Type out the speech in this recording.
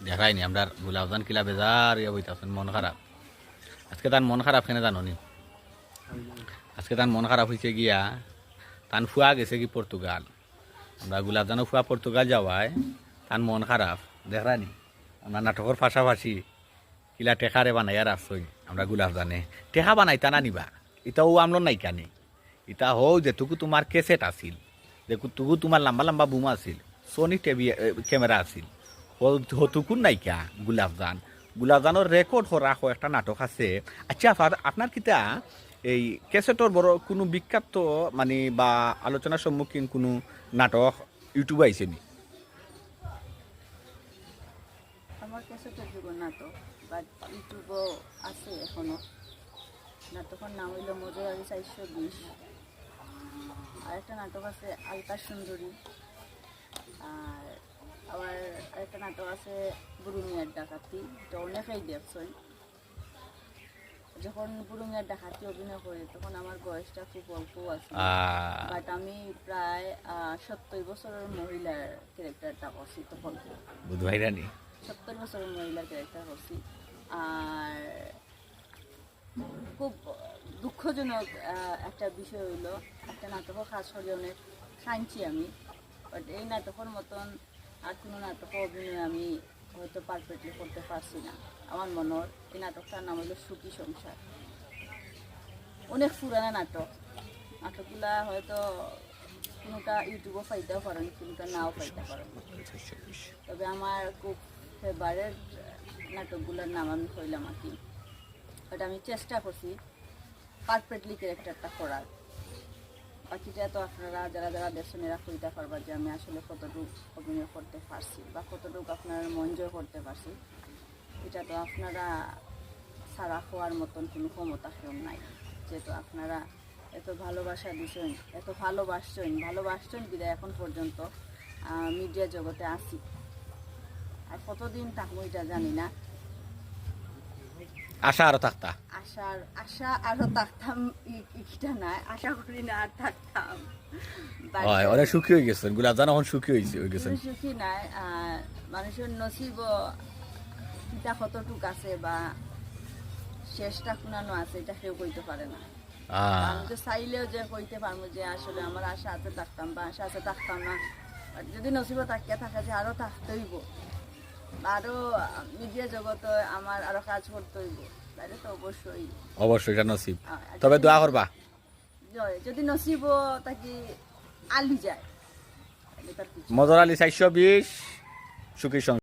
দেখাইনি আমরা গুলাবজান কিলা বেজার ইয়া বইতাছেন মন খারাপ আজকে তার মন খারাপ কেন জানো নি আজকে তার মন খারাপ হয়েছে গিয়া তান ফুয়া গেছে কি পর্তুগাল আমরা গুলাবজানও ফুয়া পর্তুগাল যাওয়ায় তার মন খারাপ দেখানি আমরা নাটকের পাশাপাশি কিলা টেকারে বানাইয়া রাখছই আমরা গুলাবজানে টেকা বানাইতা না নিবা ইটাও আমলো নাই কানে ইটা হও যেটুকু তোমার কেসেট আছিল যেটুকু তোমার লম্বা লম্বা বুম আছিল সোনি টিভি ক্যামেরা আছিল হতুকুন নাইকা গুলাবজানের রেকর্ড করা একটা নাটক আছে আচ্ছা আপনার কিতা এই ক্যাসেটর বড় কোনো বিখ্যাত মানে বা আলোচনার সম্মুখীন কোনো নাটক ইউটিউবে আইছে নি আমার ক্যাসেটের যুগের নাটক বাট ইউটিউবও আছে এখনো নাটকের নাম হইল মজুর আলী 420 আর একটা নাটক আছে আলকা সুন্দরী আর আবার আরেকটা নাটক আছে বুড়ুমিয়ার ডাকাতি এটা অনেকেই দেখছেন যখন বুড়ুমিয়ার ডাকাতি অভিনয় করি তখন আমার বয়সটা খুব অল্প আছে বাট আমি প্রায় 70 বছরের মহিলার ক্যারেক্টারটা করছি তখন বুধভাই রানী 70 বছরের মহিলার ক্যারেক্টার করছি আর খুব দুঃখজনক একটা বিষয় হইলো একটা নাটকও কাজ করে অনেক খাইছি আমি বাট এই নাটকের মতন আর কোনো নাটকে অভিনয় আমি হয়তো পারফেক্টলি করতে পারছি না আমার মনের এই নাটকটার নাম হলো সুখী সংসার অনেক পুরানা নাটকগুলা হয়তো কোনোটা ইউটিউবও পাইতেও পারেন কোনোটা নাও পাইতে পারেন তবে আমার খুব ফেভারিট নাটকগুলোর নাম আমি কইলাম আর কি বাট আমি চেষ্টা করছি পারফেক্টলি ক্যারেক্টারটা করার বাকিটা তো আপনারা যারা যারা দেখছেন এরা কইতে পারবা যে আমি আসলে কতটুকু অভিনয় করতে পারছি বা কতটুকু আপনারা মন জয় করতে পারছি এটা তো আপনারা সারা হওয়ার মতন কোনো ক্ষমতা কেউ নাই যেহেতু আপনারা এত ভালোবাসা দিচ্ছেন এত ভালোবাসছেন বিদায় এখন পর্যন্ত মিডিয়া জগতে আসি আর কতদিন থাকবো এটা জানি না আশা আরো থাকতা আশা আরো থাকতাম এটা নাই আশা করি না আর থাকতাম ওরা সুখী হয়ে গেছেন গুলাবজান এখন সুখী হয়ে গেছেন সুখী নাই মানুষের নসিব কিতা কতটুক আছে বা শেষটা কোনানো আছে এটা কেউ কইতে পারে না আমি তো চাইলেও যে কইতে পারবো যে আসলে আমার আশা আছে থাকতাম বা আশা আছে থাকতাম না যদি নসিব থাকে যে আরো থাকতে হইব আরো মিডিয়া জগতে আমার আরো কাজ করতে হইব তাহলে তো অবশ্যই এটা নসিব তবে দোয়া করবা যদি নসিব তাকে আলি যায় মজুর আলী 420 সুখী